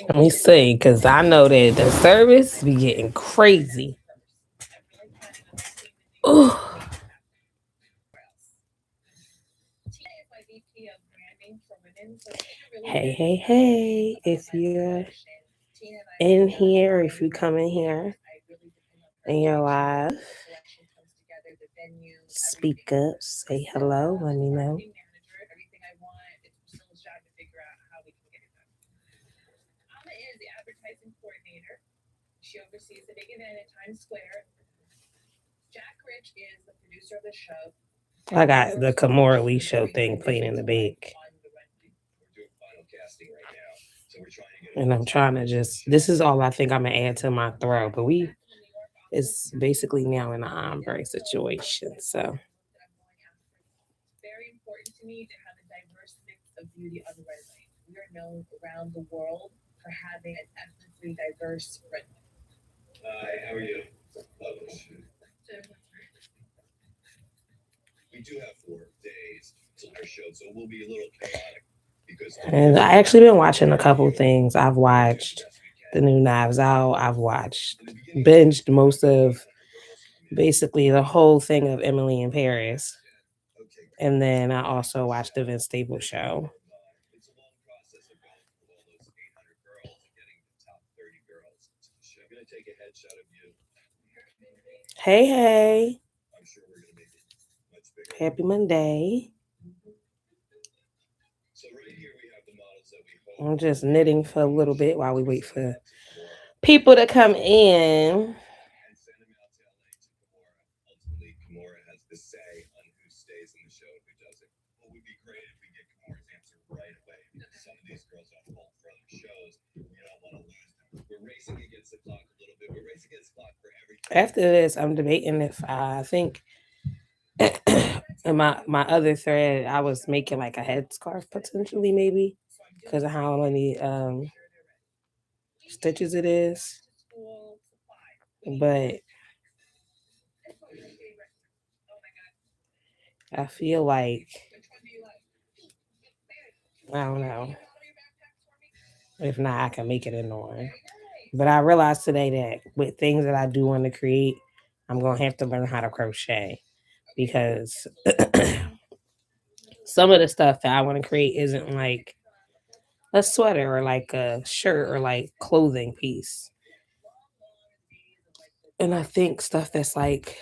Let me see, because I know that the service be getting crazy. Ooh. Hey, hey, hey. If you're in here, if you come in here and you're live, speak up, say hello, let me know. I got the Kimora Lee show thing playing in the back. And I'm trying to this is all I think I'm going to add to my throw. But it's basically now in an ombre situation. So. Hi, how are you? We do have 4 days till our show, so we'll be a little chaotic. And I actually been watching a couple things. I've watched the new Knives Out. I've binged most of basically the whole thing of Emily in Paris. And then I also watched the Vince Staples show. It's a long process of going through all those 800 girls and getting the top 30 girls to the show. I'm going to take a headshot of you. Hey, hey. I'm sure we're going to make it much bigger. Happy Monday. So right here we have the models that we hope. I'm just knitting for a little bit while we wait for people to come in. And send them out to LA to Kimora. Ultimately, Kimora has the say on who stays in the show and who doesn't. What would be great if we get Kimora's answer right away, because some of these girls are full for other shows. We don't want to lose them. We're racing against the clock a little bit. We're racing against the clock for everything. After this, I'm debating if I think in my other thread, I was making like a headscarf potentially, maybe, because of how many stitches it is. But I feel like, I don't know. If not, I can make it in one. But I realized today that with things that I do want to create, I'm going to have to learn how to crochet, because some of the stuff that I want to create isn't like a sweater or like a shirt or like clothing piece. And I think stuff that's like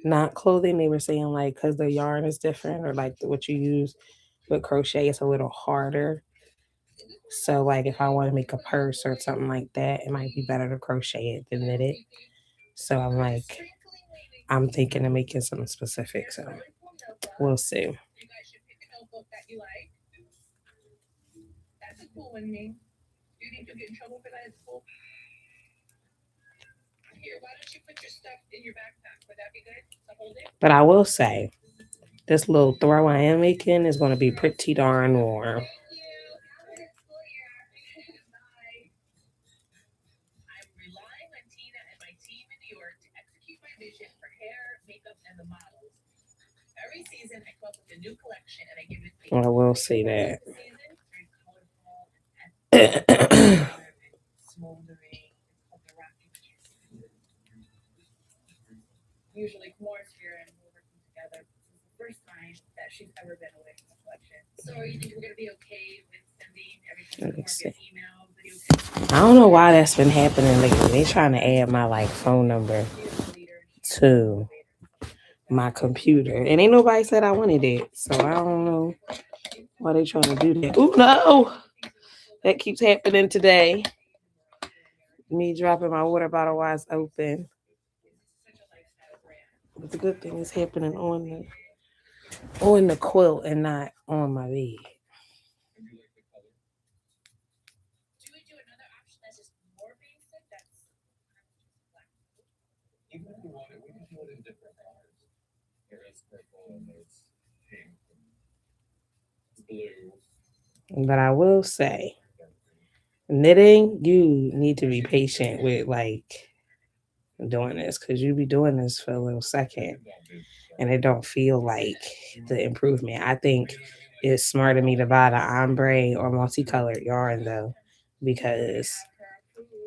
not clothing, they were saying like because the yarn is different, or like what you use with crochet is a little harder. So like if I want to make a purse or something like that, it might be better to crochet it than knit it. So I'm thinking of making something specific. So we'll see. But I will say, this little throw I am making is going to be pretty darn warm. I will say that. Usually Kamora's here and we're working together. This is the first time that she's ever been away from the collection. So you think we're going to be okay with sending everything via email, video? I don't know why that's been happening lately. They trying to add my like phone number to my computer. And ain't nobody said I wanted it. So I don't know why they trying to do that. Oh no! That keeps happening today. Me dropping my water bottle while it's open. But the good thing is happening on the quilt and not on my bed. Even if we want it, we can do it in different colors. There is purple and there's pink and blue. But I will say, knitting, you need to be patient with like doing this, because you be doing this for a little second and it don't feel like the improvement. I think it's smart of me to buy the ombre or multicolored yarn though, because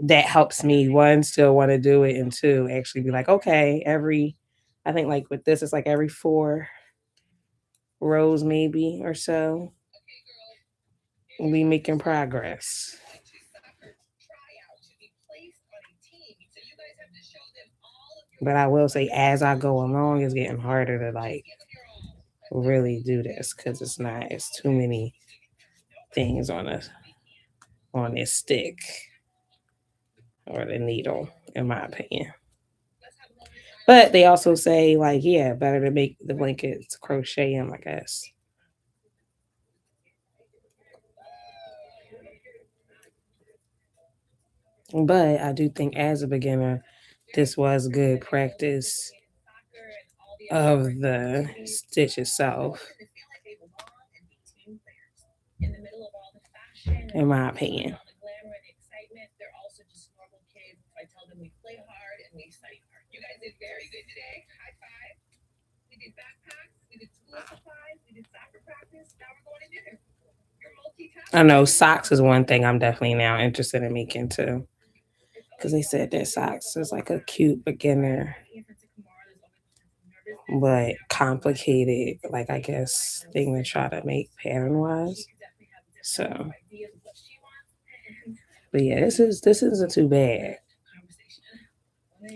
that helps me one still want to do it, and two actually be like, okay, I think like with this it's like every 4 rows maybe or so we making progress. But I will say, as I go along, it's getting harder to like really do this because it's too many things on this stick or the needle, in my opinion. But they also say like, yeah, better to make the blankets crochet them, I guess. But I do think as a beginner, this was good practice of the stitch itself, in my opinion. I know socks is one thing I'm definitely now interested in making too. Because they said that socks is like a cute beginner, but complicated, like I guess thing to try to make pattern wise. So, but yeah, this isn't too bad.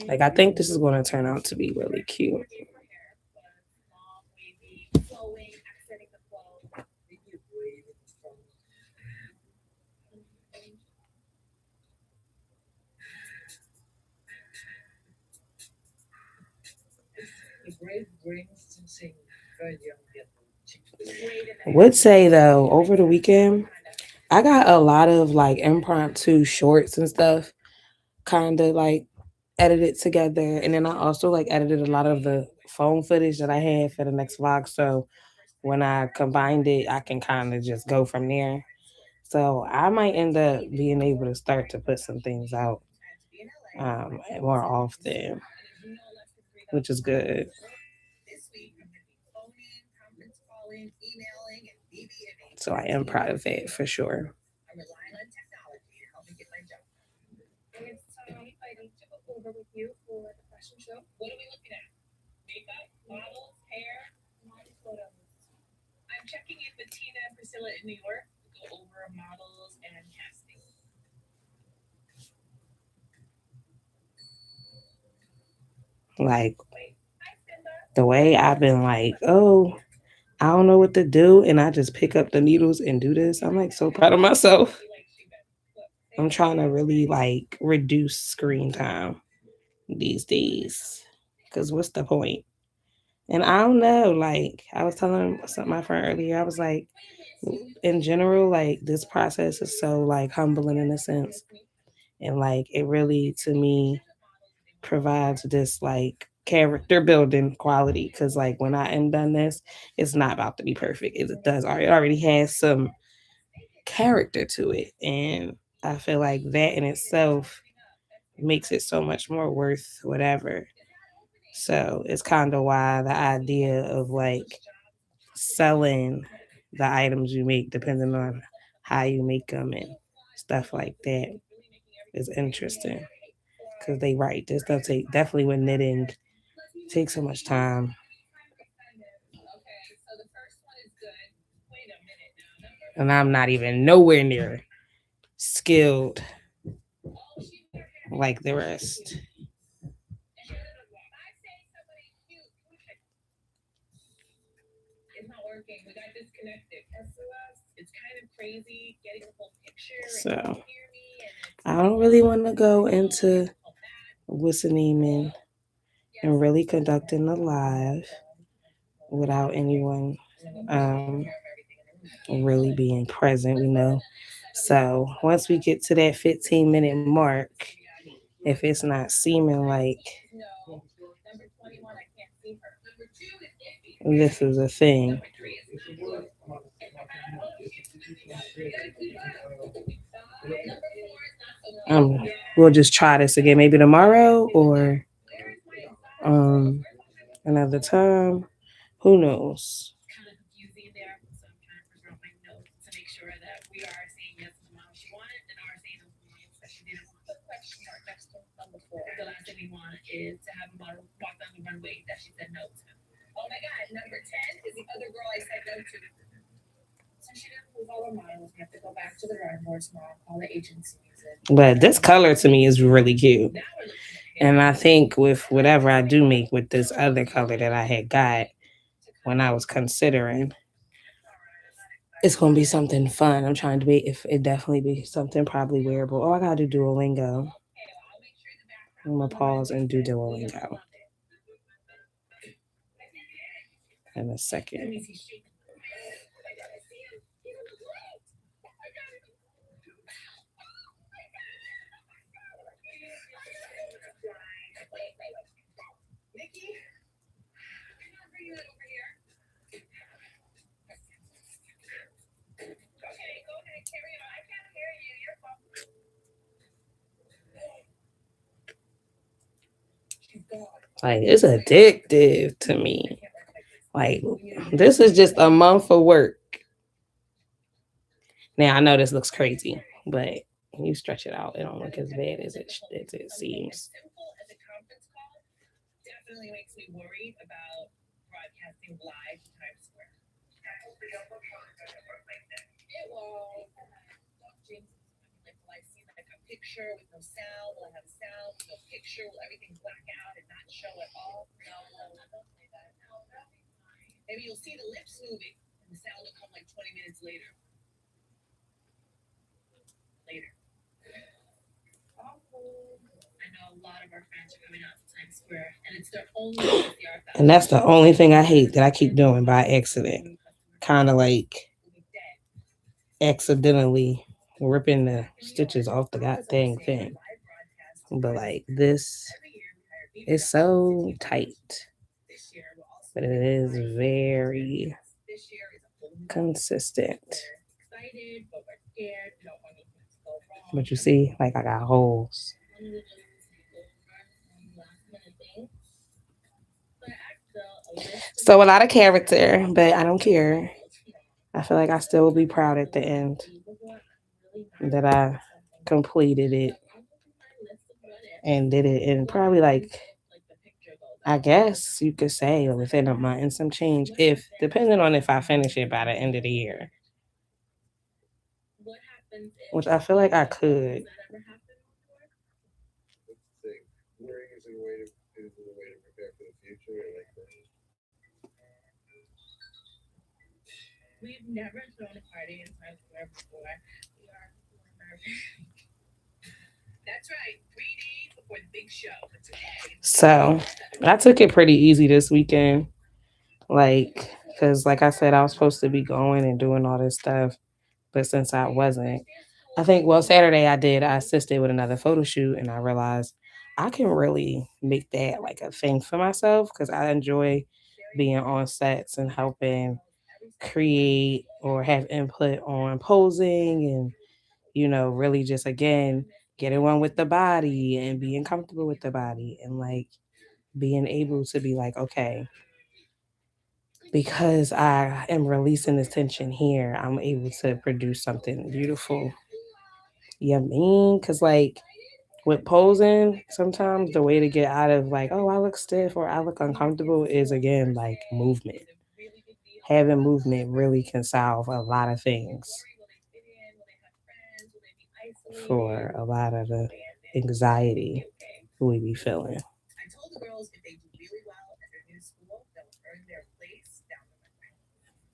Like I think this is going to turn out to be really cute. Would say though, over the weekend, I got a lot of like impromptu shorts and stuff, kind of like edited together, and then I also like edited a lot of the phone footage that I had for the next vlog. So when I combined it, I can kind of just go from there. So I might end up being able to start to put some things out more often, which is good. So I am proud of it for sure. Like the way I've been like, oh, I don't know what to do, and I just pick up the needles and do this. I'm like so proud of myself. I'm trying to really like reduce screen time these days. Cause what's the point? And I don't know, like I was telling my friend earlier, I was like, in general, like this process is so like humbling in a sense. And like it really to me provides this like character building quality. Cause like when I am done this, it's not about to be perfect. It already has some character to it. And I feel like that in itself makes it so much more worth whatever. So it's kind of why the idea of like selling the items you make, depending on how you make them and stuff like that, is interesting. Because they right, this stuff take definitely with knitting takes so much time, and I'm not even nowhere near skilled like the rest. So I don't really want to go into listening and really conducting the live without anyone really being present, So once we get to that 15-minute mark, if it's not seeming like this is a thing, we'll just try this again, maybe tomorrow or another time. Who knows? we are saying yes to the model she wanted, and are saying no to the models that she didn't want. The question mark next to number 4. The last thing we want is to have a model walk down the runway that she said no to. Oh my God, number 10 is the other girl I said no to. So she didn't move all the models. We have to go back to the drawing board tomorrow, call the agencies. But this color to me is really cute. And I think with whatever I do make with this other color that I had got when I was considering, it's going to be something fun. I'm trying to be, if it definitely be something probably wearable. Oh, I got to do Duolingo. I'm going to pause and do Duolingo in a second. Like, it's addictive to me. Like, this is just a month of work. Now, I know this looks crazy, but when you stretch it out, it don't look as bad as it seems. Definitely makes me worried about broadcasting live to Times Square. It will. Will I see like a picture with no sound? Will I have sound with no picture? Will everything black out and not show at all? No, don't say that. No, that'll be fine. Maybe you'll see the lips moving and the sound will come like 20 minutes later. I know a lot of our friends are coming out to Times Square, and it's their only PCR. And that's the only thing I hate that I keep doing by accident. Kind of like accidentally ripping the stitches off the goddamn thing. But like this is so tight. But it is very consistent. But you see, like I got holes. So a lot of character, but I don't care. I feel like I still will be proud at the end that I completed it and did it in probably like, I guess you could say within a month and some change, if depending on if I finish it by the end of the year, which I feel like I could. We've never thrown a party in Times Square before. We are That's right. 3 days before the big show. So I took it pretty easy this weekend. Like, because like I said, I was supposed to be going and doing all this stuff. But since I wasn't, I think, well, Saturday I assisted with another photo shoot and I realized I can really make that like a thing for myself because I enjoy being on sets and helping create or have input on posing and, really just, again, getting one with the body and being comfortable with the body and like being able to be like, okay, because I am releasing this tension here, I'm able to produce something beautiful. You know what I mean? Because, like, with posing, sometimes the way to get out of, like, oh, I look stiff or I look uncomfortable is, again, like, movement. Having movement really can solve a lot of things for a lot of the anxiety we be feeling. I told the girls if they do really well at their new school, they'll earn their place down the runway.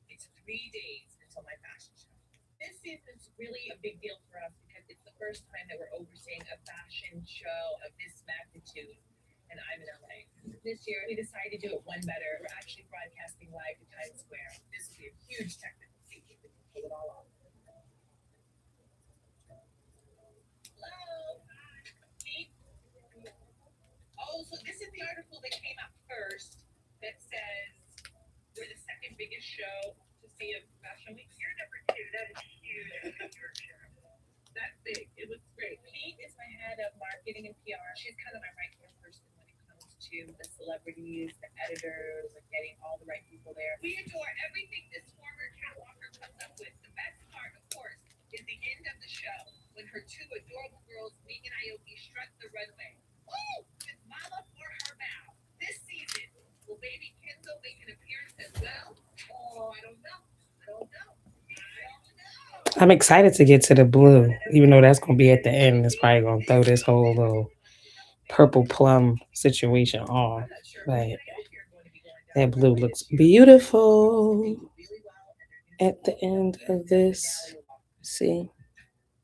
It's 3 days until my fashion show. This season's really a big deal for us because it's the first time that we're overseeing a fashion show of this magnitude, and I'm in LA. This year, we decided to do it one better. We're actually broadcasting live to Times Square. This will be a huge technical feat if we can pull it all off. Hello. Pete? Oh, so this is the article that came out first that says we're the second biggest show to see a fashion week. You're number 2. That is huge. That's big. It looks great. Pete is my head of marketing and PR. She's kind of my right-hand person when it comes to the celebrities, the editors, and getting all the right people there. We adore everything this former catwalker comes up with. The best part, of course, two adorable girls, Meek and Aoki, struck the runway. Woo! With Mama for her bow. This season, will baby Kenzo make an appearance as well? Oh, I don't know. I'm excited to get to the blue, even though that's going to be at the end. It's probably going to throw this whole little purple plum situation off. But that blue looks beautiful at the end of this. See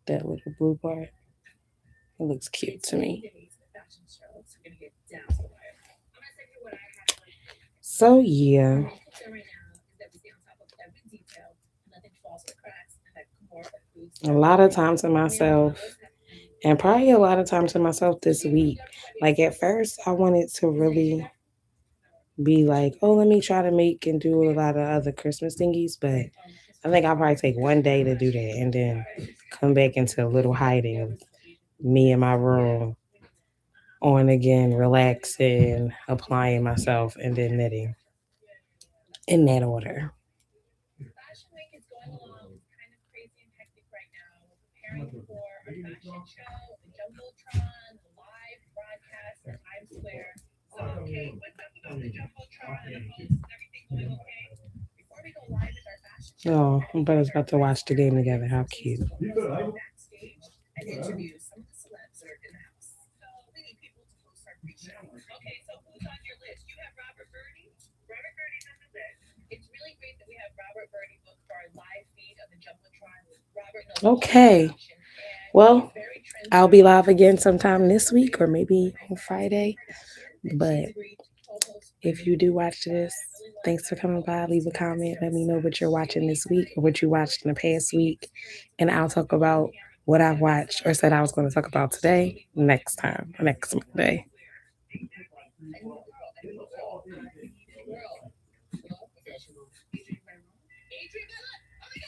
that little blue part? It looks cute to me. So yeah. A lot of time to myself, and probably a lot of time to myself this week. Like at first, I wanted to really be like, oh, let me try to make and do a lot of other Christmas thingies, but I think I'll probably take one day to do that and then come back into a little hiding of me in my room, on again, relaxing, applying myself, and then knitting. In that order. Fashion Week is going along kind of crazy and hectic right now. We're preparing for our fashion show, the Jumbotron, the live broadcast at Times Square. So, okay, what's up about the Jumbotron and the host? Everything going okay? Before we go live with our fashion show, Oh, but it's about to watch the game together. How cute. backstage and interview some of the celebs that are in the house. So we need people to host our pre-show. Okay, so who's on your list? You have Robert Birdie. Robert Birdie's on the list. It's really great that we have Robert Birdie booked for our live feed of the Jumbotron. Robert knows okay. Well, I'll be live again sometime this week or maybe on Friday. But if you do watch this, thanks for coming by. Leave a comment. Let me know what you're watching this week or what you watched in the past week. And I'll talk about what I've watched or said I was going to talk about today next time, next Monday.